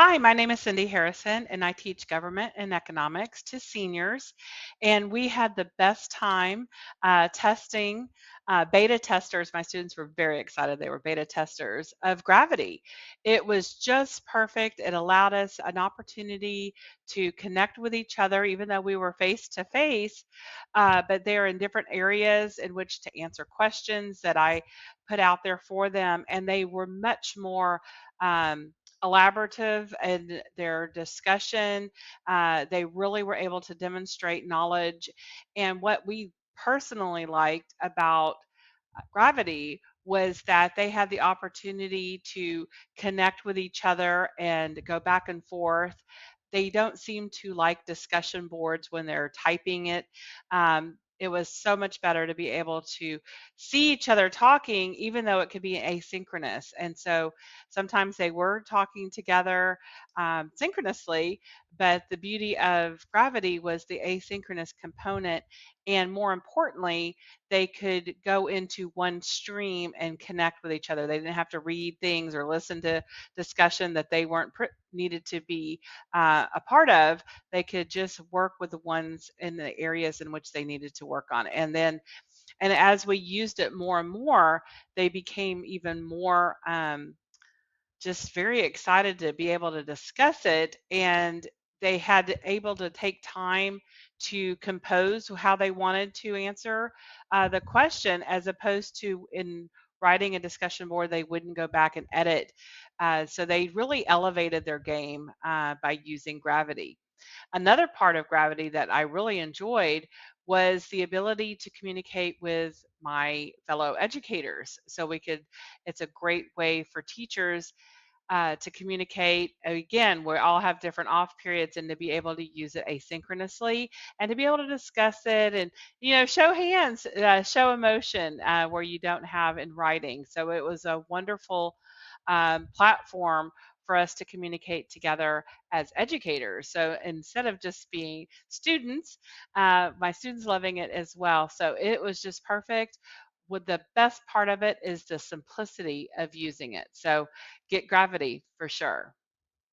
Hi, my name is Cindy Harrison, and I teach government and economics to seniors. And we had the best time testing beta testers. My students were very excited. They were beta testers of Gravity. It was just perfect. It allowed us an opportunity to connect with each other, even though we were face to face. But they're in different areas in which to answer questions that I put out there for them, and they were much more. Elaborative in their discussion. They really were able to demonstrate knowledge. And what we personally liked about Gravity was that they had the opportunity to connect with each other and go back and forth. They don't seem to like discussion boards when they're typing it. It was so much better to be able to see each other talking, even though it could be asynchronous. And so sometimes they were talking together synchronously, but the beauty of Gravity was the asynchronous component. And more importantly, they could go into one stream and connect with each other. They didn't have to read things or listen to discussion that they weren't needed to be a part of. They could just work with the ones in the areas in which they needed to work on. And as we used it more and more, they became even more just very excited to be able to discuss it, and they had able to take time to compose how they wanted to answer the question, as opposed to in writing a discussion board they wouldn't go back and edit. So they really elevated their game by using Gravity. Another part of Gravity that I really enjoyed was the ability to communicate with my fellow educators. So it's a great way for teachers to communicate. Again, we all have different off periods, and to be able to use it asynchronously and to be able to discuss it and, show hands, show emotion where you don't have in writing. So it was a wonderful platform for us to communicate together as educators. So instead of just being students, my students loving it as well. So it was just perfect. With the best part of it is the simplicity of using it. So get Gravity for sure.